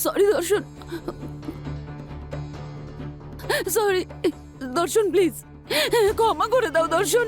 Sorry দর্শন, sorry দর্শন, please ক্ষমা করে দাও দর্শন।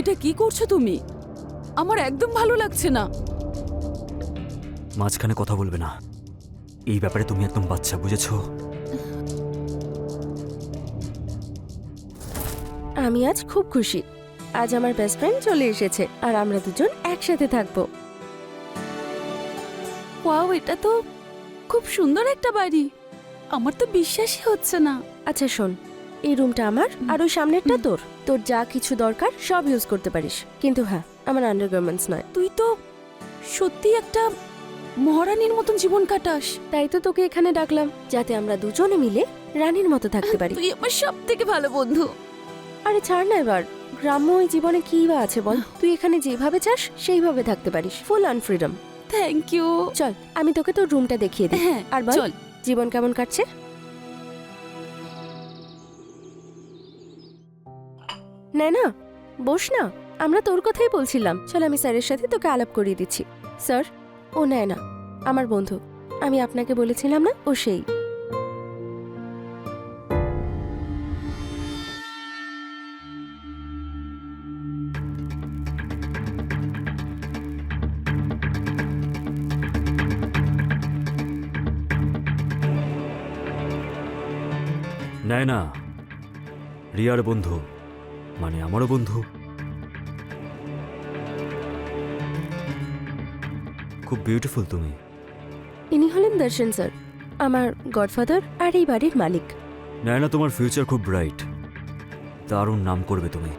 এটা কি করছো তুমি? আমার একদম ভালো লাগছে না। মাঝখানে কথা বলবে না, এই ব্যাপারে তুমি একদম বাচ্চা, বুঝেছো? আমি আজ খুব খুশি। আজ আমার বেস্ট ফ্রেন্ড চলে এসেছে আর আমরা দুজন একসাথে থাকবো। ওয়াও, এটা তো খুব সুন্দর একটা বাড়ি। আমার তো বিশ্বাসই হচ্ছে না। আচ্ছা শোন, এই রুমটা আমার আর ওই সামনেরটা তোর। তোর যা কিছু দরকার সব ইউজ করতে পারিস, কিন্তু হ্যাঁ, আমার আন্ডারগার্মেন্টস নয়। তুই তো সত্যি একটা মহারানীর মতন জীবন কাটাস। তাই তো তোকে এখানে ডাকলাম, যাতে আমরা দুজনে মিলে রানীর মতো থাকতে পারি। তুই আমার সব থেকে ভালো বন্ধু। আরে ছাড় না এবার, গ্রাম্য ওই জীবনে কি বা আছে বল? তুই এখানে যেভাবে চাস সেইভাবে থাকতে পারিস, full on freedom. Thank you. চল আমি তোকে তোর রুমটা দেখিয়ে দিই। হ্যাঁ, আর বল, চল। জীবন কেমন কাটছে? না বস না, আমরা তোর কথাই বলছিলাম। চল আমি স্যারের সাথে তোকে আলাপ করিয়ে দিচ্ছি। স্যার, ও না, আমার বন্ধু। আমি আপনাকে বলেছিলাম না, ও সেই। না, রিয়ার বন্ধু, মানে আমারও বন্ধু। খুব বিউটিফুল তুমি। ইনি হলেন দর্শন স্যার, আমার গডফাদার আর এই বাড়ির মালিক। না, তোমার ফিউচার খুব ব্রাইট, দারুণ নাম করবে তুমি।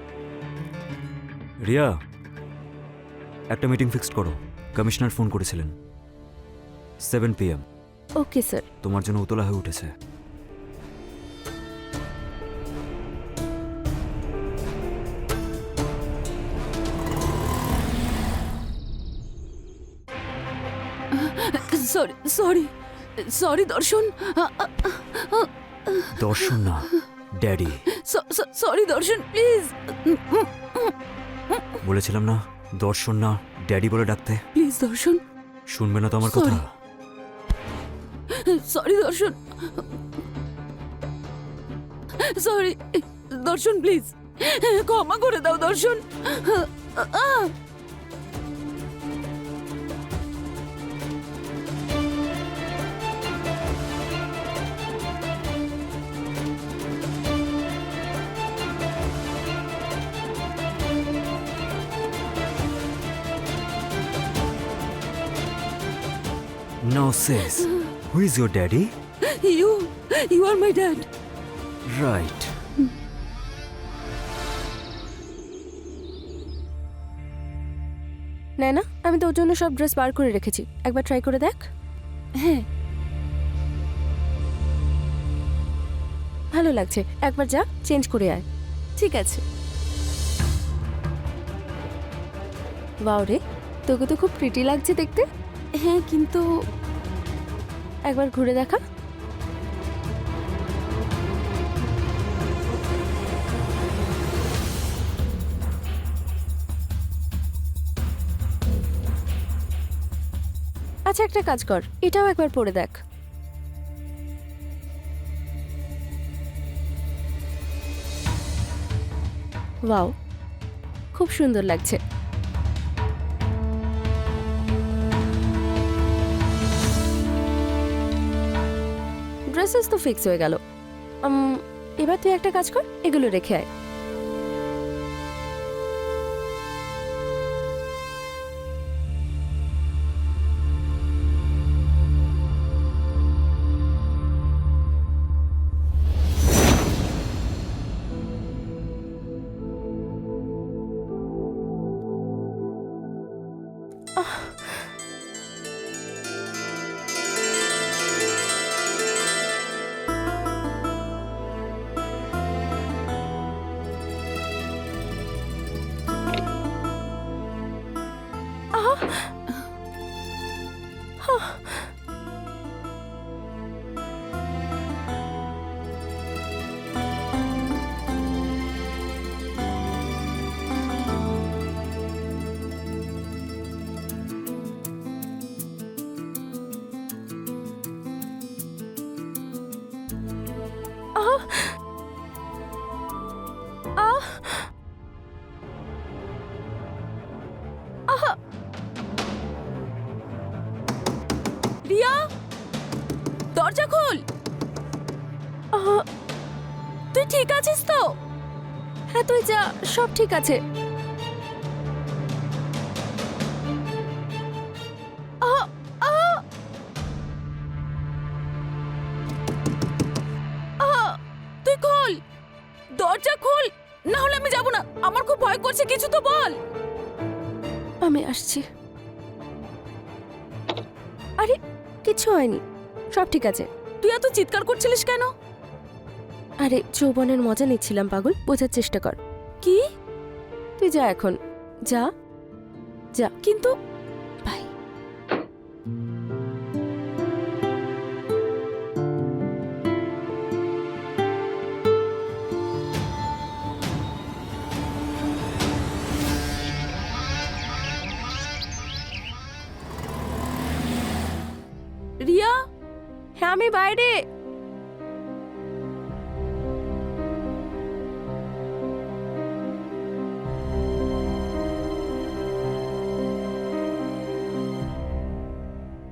রিয়া, একটা মিটিং ফিক্সড করো। কমিশনার ফোন করেছিলেন 7 PM। Okay sir. তোমার জন্য উতলা হয়ে উঠেছে। সরি সরি সরি দর্শন। দর্শন না, ড্যাডি। সরি দর্শন, প্লিজ। বলেছিলাম না, দর্শন না, ড্যাডি বলে ডাকতে। প্লিজ দর্শন। শুনবে না তো আমার কথা? সরি দর্শন, সরি দর্শন, প্লিজ ক্ষমা করে দাও দর্শন। Now says, who is your daddy? You are my dad. Right. না, আমি তোর জন্য সব ড্রেস বার করে রেখেছি, একবার ট্রাই করে দেখ। হ্যাঁ, ভালো লাগছে, একবার যা চেঞ্জ করে আয়। ঠিক আছে। ওয়াও রে, তোকে তো খুব প্রিটি লাগছে দেখতে। হ্যাঁ কিন্তু একবার ঘুরে দেখা। আচ্ছা একটা কাজ কর, এটাও একবার পরে দেখ। ওয়াও, খুব সুন্দর লাগছে। ড্রেসেস তো ফিক্স হয়ে গেল। এবার তুই একটা কাজ কর, এগুলো রেখে আয়। রিয়া, দরজা খোল। তুই ঠিক আছিস তো? হ্যাঁ তুই যা, সব ঠিক আছে। তুই খোল, দরজা খোল, না হলে আমি যাব না। আমার খুব ভয় করছে, কিছু তো বল। আমি আসছি। আরে কিচ্ছু হয়নি, সব ঠিক আছে। তুই এত চিৎকার করছিলিস কেন? আরে যৌবনের মজা নিচ্ছিলাম পাগল, বোঝার চেষ্টা কর। কি? তুই যা এখন, যা যা। কিন্তু বাই। রিয়া, হ্যাঁ আমি বাইরে।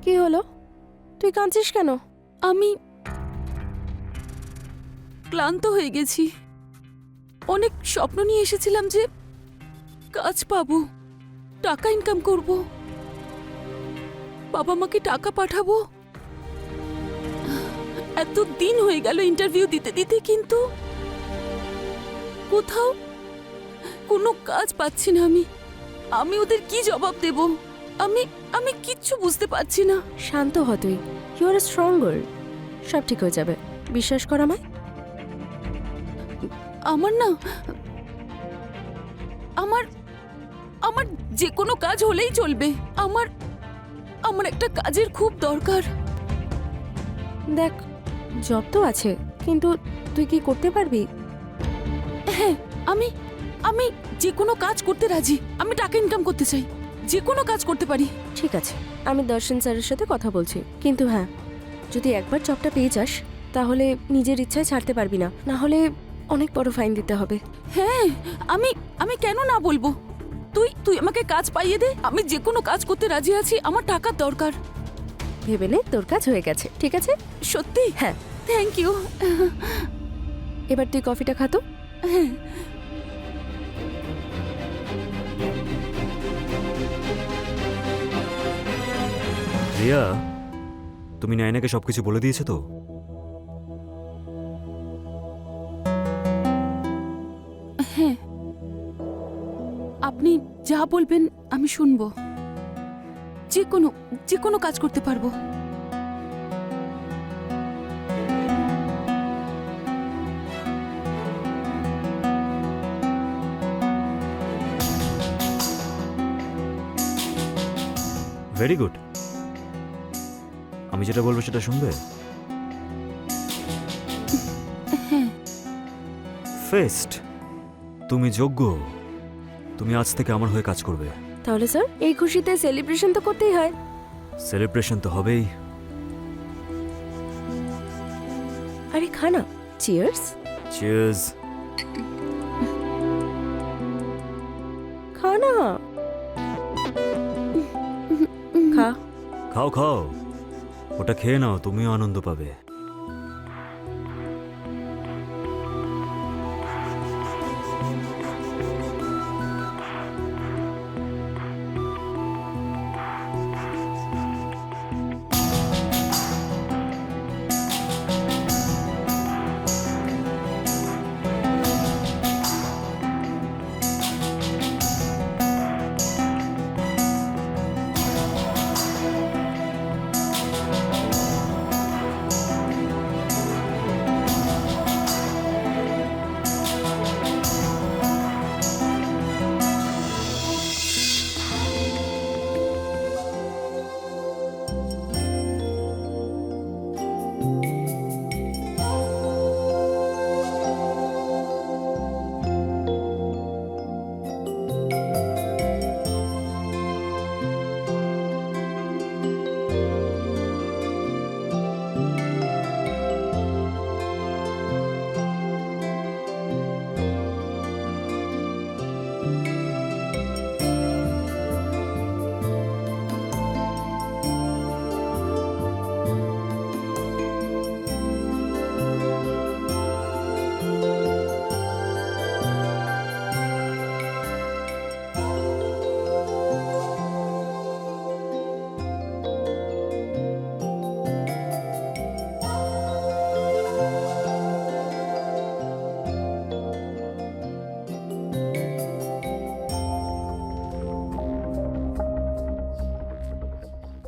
কি হলো, তুই কাঁদছিস কেন? আমি ক্লান্ত হয়ে গেছি। অনেক স্বপ্ন নিয়ে এসেছিলাম যে কাজ পাবো, টাকা ইনকাম করব, বাবা মাকে টাকা পাঠাবো। এত দিন হয়ে গেল ইন্টারভিউ দিতে দিতে, কিন্তু কোথাও কোনো কাজ পাচ্ছি না। আমি ওদের কি জবাব দেব? আমি আমি কিচ্ছু বুঝতে পারছি না। শান্ত হ তুই, ইউ আর স্ট্রং গার্ল। সব ঠিক হয়ে যাবে, বিশ্বাস কর আমায়। আমার না, আমার আমার যে কোনো কাজ হলেই চলবে। আমার আমার একটা কাজের খুব দরকার। দেখ, জব তো আছে, কিন্তু তুই কি করতে পারবি? হ্যাঁ, আমি আমি যে কোনো কাজ করতে রাজি। আমি টাকা ইনকাম করতে চাই, যে কোনো কাজ করতে পারি। ঠিক আছে, আমি দর্শন স্যারের সাথে কথা বলছি। কিন্তু হ্যাঁ, যদি একবার জবটা পেয়ে যাস তাহলে নিজের ইচ্ছায় ছাড়তে পারবি না, না হলে অনেক বড় ফাইন দিতে হবে। হ্যাঁ, আমি আমি কেন না বলবো? তুই তুই আমাকে কাজ পাইয়ে দে, আমি যে কোনো কাজ করতে রাজি আছি। আমার টাকার দরকার। ভেবে নে, তোর কাজ হয়ে গেছে। ঠিক আছে? সত্যি? হ্যাঁ। Thank you. এবার তুই কফিটা খাতো। হ্যাঁ। রিয়া, তুমি নায়নাকে সবকিছু বলে দিয়েছো তো? হ্যাঁ, আপনি যা বলবেন আমি শুনবো। যে কোনো কাজ করতে পারবো। Very good. আমি যেটা বলবো সেটা শুনবে? হ্যাঁ। ফেস্ট, তুমি যোগ্য। তুমি আজ থেকে আমার হয়ে কাজ করবে। তাহলে স্যার এই খুশিতে সেলিব্রেশন তো করতেই হয়। সেলিব্রেশন তো হবেই। আরে খানা, চিয়ার্স। চিয়ার্স। খানা, খা। খাও খাও, ওটা খেয়ে নাও, তুমিও আনন্দ পাবে।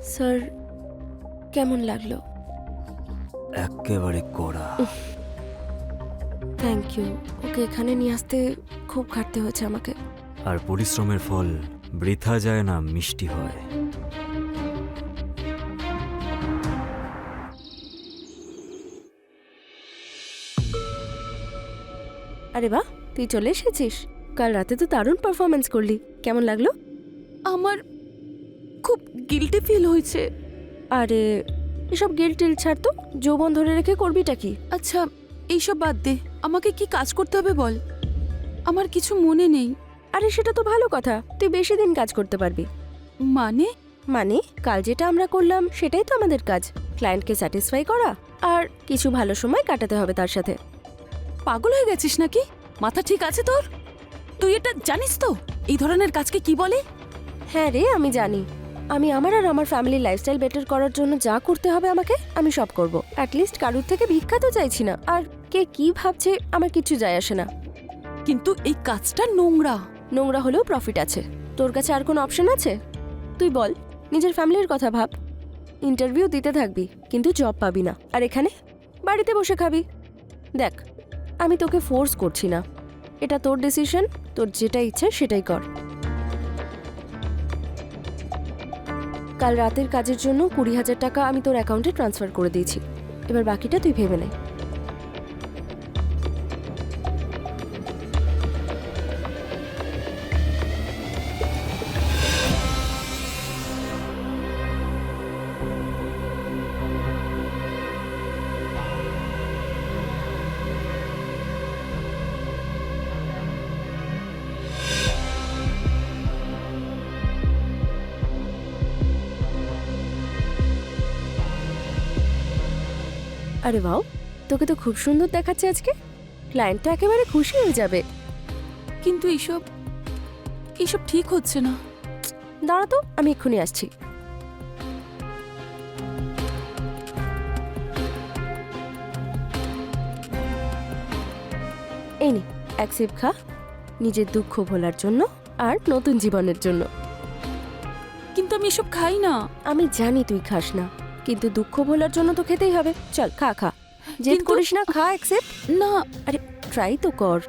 স্যার কেমন লাগলো? একেবারে কড়া। Thank you. ওকে এখানে নিয়ে আসতে খুব খাটতে হয়েছে আমাকে। আর পরিশ্রমের ফল বৃথা যায় না, মিষ্টি হয়। আরে বাহ, তুই চলে এসেছিস। কাল রাতে তো দারুণ পারফরমেন্স করলি, কেমন লাগলো? আমার খুব গিল্টি ফিল হয়েছে। আরে এসব গিল টিল ছাড় তো, যৌবন ধরে রেখে করবিটা কি? আচ্ছা এইসব বাদ দে, আমাকে কি কাজ করতে হবে বল, আমার কিছু মনে নেই। আরে সেটা তো ভালো কথা, তুই বেশি দিন কাজ করতে পারবি। মানে? মানে কাল যেটা আমরা করলাম সেটাই তো আমাদের কাজ, ক্লায়েন্টকে স্যাটিসফাই করা আর কিছু ভালো সময় কাটাতে হবে তার সাথে। পাগল হয়ে গেছিস নাকি? মাথা ঠিক আছে তোর? তুই এটা জানিস তো এই ধরনের কাজকে কি বলে? হ্যাঁ রে, আমি জানি। আমি আমার আর আমার ফ্যামিলির লাইফস্টাইল বেটার করার জন্য যা করতে হবে আমাকে, আমি সব করব। অ্যাটলিস্ট কারুর থেকে ভিক্ষা তো চাইছি না। আর কে কি ভাবছে আমার কিচ্ছু যায় আসে না। কিন্তু এই কাজটা নোংরা। নোংরা হলেও প্রফিট আছে। তোর কাছে আর কোনো অপশন আছে? তুই বল, নিজের ফ্যামিলির কথা ভাব। ইন্টারভিউ দিতে থাকবি কিন্তু জব পাবি না, আর এখানে বাড়িতে বসে খাবি। দেখ, আমি তোকে ফোর্স করছি না, এটা তোর ডিসিশন। তোর যেটা ইচ্ছে সেটাই কর। কাল রাতের কাজের জন্য 20,000 টাকা আমি তোর অ্যাকাউন্টে ট্রান্সফার করে দিয়েছি। এবার বাকিটা তুই ভেবে নে। আরে বাও, তোকে তো খুব সুন্দর দেখাচ্ছে আজকে। ক্লায়েন্টটা একেবারে খুশি হয়ে যাবে। কিন্তু এইসব এইসব ঠিক হচ্ছে না। দাঁড়া তো, আমি এক্ষুনি আসছি। এই নে, এক সিপ খা, নিজের দুঃখ ভোলার জন্য আর নতুন জীবনের জন্য। কিন্তু আমি এসব খাই না। আমি জানি তুই খাস না, কিন্তু দুঃখ ভোলার জন্য তো খেতেই হবে। চল খা খা, জেদ কিন্তু- করিস না, খা অ্যাকসেপ্ট। না। আরে ট্রাই তো কর।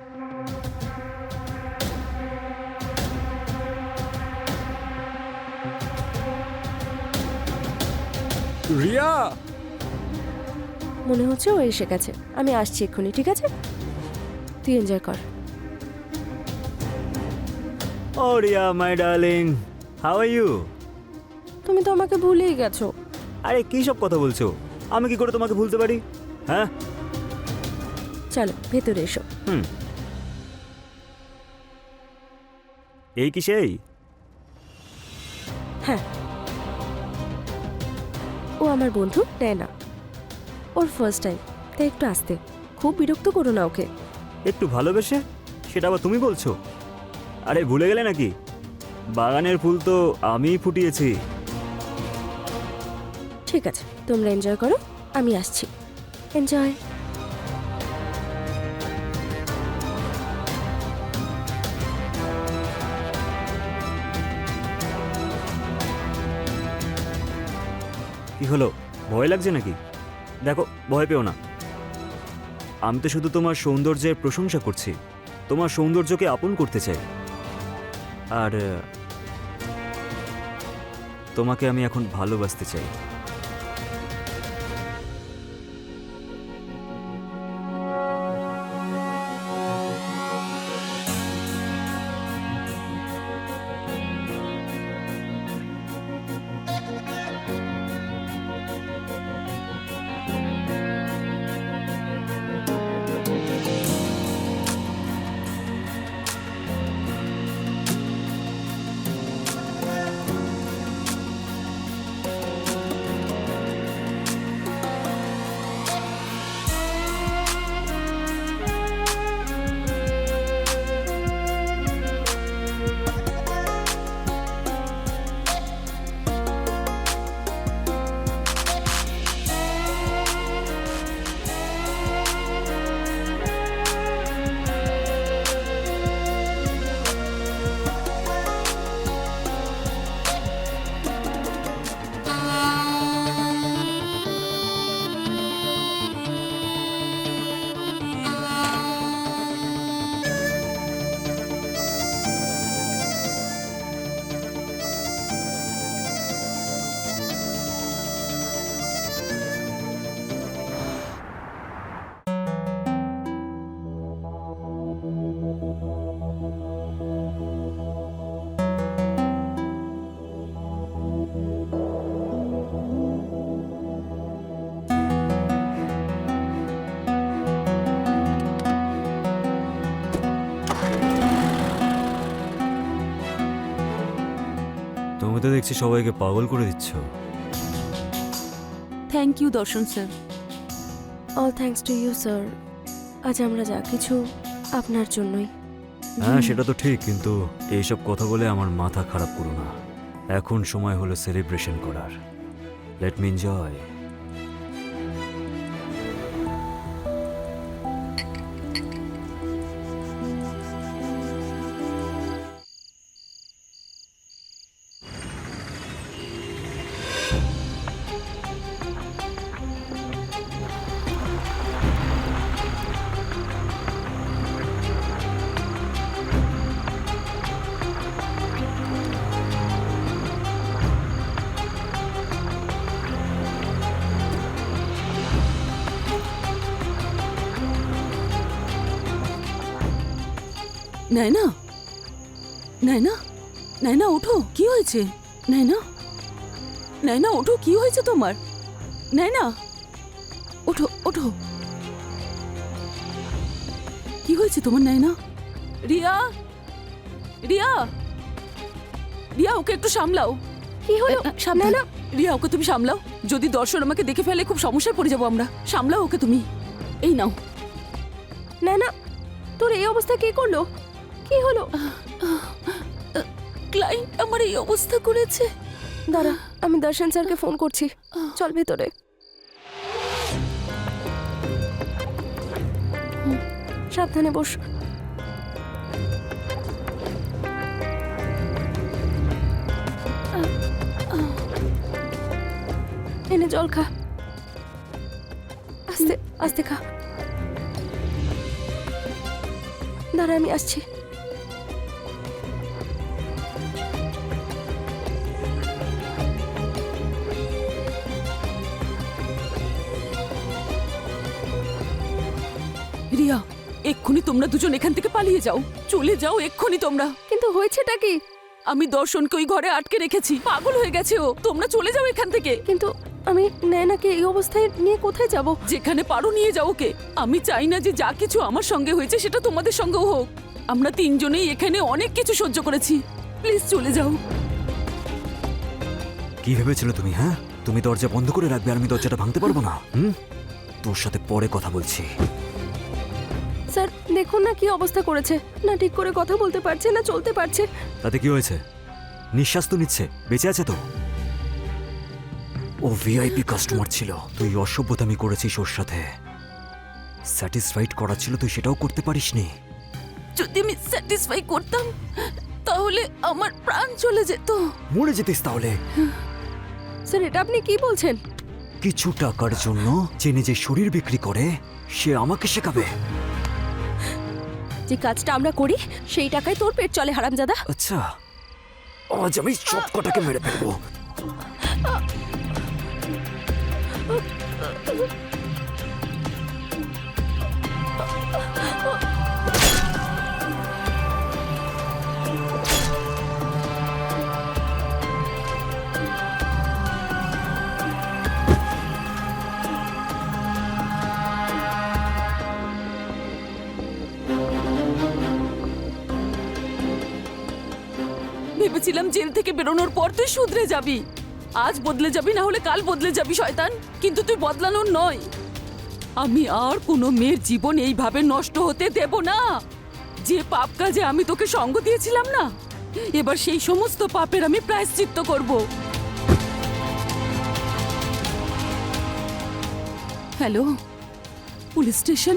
রিয়া! মনে হচ্ছে ও এসে গেছে। আমি আসছি এক্ষুনি, ঠিক আছে? তুই এনজয় কর। ও Riya my darling, how are you? তুমি তো আমাকে ভুলেই গেছো। আরে কি সব কথা বলছো? আমি কি করে তোমাকে ভুলতে পারি? হ্যাঁ। চলো ভেতরে এসো। এই কি সেই? হ্যাঁ, ও আমার বন্ধু নয়না। ওর ফার্স্ট টাইম, তাই একটু আসতে। খুব বিরক্ত করো না ওকে। একটু ভালোবেসে? সেটা আবার তুমি বলছো? আরে ভুলে গেলে নাকি? বাগানের ফুল তো আমিই ফুটিয়েছি। ঠিক আছে, তোমরা এনজয় করো, আমি আসছি। এনজয়। কি হলো, ভয় লাগছে নাকি? দেখো, ভয় পেও না। আমি তো শুধু তোমার সৌন্দর্যের প্রশংসা করছি, তোমার সৌন্দর্যকে আপন করতে চাই। আর তোমাকে আমি এখন ভালোবাসতে চাই। তুমি তো দেখছি সবাইকে পাগল করে দিচ্ছ। Thank you Darshan sir. All thanks to you sir. আজ আমরা যা কিছু আপনার জন্যই। হ্যাঁ, সেটা তো ঠিক, কিন্তু এইসব কথা বলে আমার মাথা খারাপ করো না। এখন সময় হলো সেলিব্রেশন করার। Let me enjoy. Naina, Naina, Naina ওঠো, কি হয়েছে? নাইনা, নাইনা ওঠো, কি হয়েছে তোমার? নাইনা ওঠো, ওঠো। কি হয়েছে তোমার নাইনা? রিয়া, রিয়া, রিয়া ওকে একটু সামলাও। কি হলো? সামনে না, রিয়া ওকে তুমি সামলাও। যদি দর্শন আমাকে দেখে ফেলে খুব সমস্যায় পড়ে যাবো আমরা। সামলাও ওকে তুমি। এই নাও। না না, তোর এই অবস্থা কে করলো? কি হলো? ক্লায়েন্ট আমার এই অবস্থা করেছে। দাঁড়া, আমি দর্শন স্যারকে ফোন করছি। চল ভেতরে। সাবধানে বস। এনে জল খা, আস্তে আস্তে খা। দাঁড়া, আমি আসছি। রিয়া, এক্ষুনি তোমরা দুজন এখান থেকে পালিয়ে যাও, চলে যাও এক্ষুনি তোমরা। কিন্তু হয়েছেটা কি? আমি দর্শনকে ওই ঘরে আটকে রেখেছি, পাগল হয়ে গেছে ও। তোমরা চলে যাও এখান থেকে। কিন্তু আমি নয়নাকে এই অবস্থায় নিয়ে কোথায় যাব? যেখানে পারো নিয়ে যাও ওকে। আমি চাই না যে যা কিছু আমার সঙ্গে হয়েছে সেটা তোমাদের সঙ্গেও হোক। আমরা তিনজনেই এখানে অনেক কিছু সহ্য করেছি, প্লিজ চলে যাও। কি ভেবেছিলে তুমি? হ্যাঁ, তুমি দরজা বন্ধ করে রাখবে আর আমি দরজাটা ভাঙতে পারবো না? তোর সাথে পরে কথা বলছি। স্যার দেখুন না কি অবস্থা করেছে, না ঠিক করে কথা বলতে পারছে না চলতে পারছে। তাতে কি হয়েছে? নিঃশ্বাস তো নিচ্ছে, বেঁচে আছে তো। ও ভিআইপি কাস্টমার ছিল, তুই অসভ্যতামি করেছিস ওর সাথে। স্যাটিসফাইড করা ছিল, তুই সেটাও করতে পারিসনি। যদি আমি স্যাটিসফাই করতাম তাহলে আমার প্রাণ চলে যেত। মরে যেতিস তাহলে। স্যার এটা আপনি কি বলছেন? কিছু টাকার জন্য যে নিজের শরীর বিক্রি করে সে আমাকে শেখাবে? যে কাজটা আমরা করি সেই টাকায় তোর পেট চলে হারামজাদা। আচ্ছা, আজ আমি সব কটাকে মেরে ফেলবো। ভেবেছিলাম জেল থেকে বেরোনোর পর তুই শুধরে যাবি, আজ বদলে যাবি, না হলে কাল বদলে যাবি শয়তান। কিন্তু তুই বদলানোর নয়। আমি আর কোনো মেয়ের জীবন এইভাবে নষ্ট হতে দেব না। যে পাপ কাজে আমি তোকে সঙ্গ দিয়েছিলাম না, এবার সেই সমস্ত পাপের আমি প্রায়শ্চিত্ত করব। Hello, police station?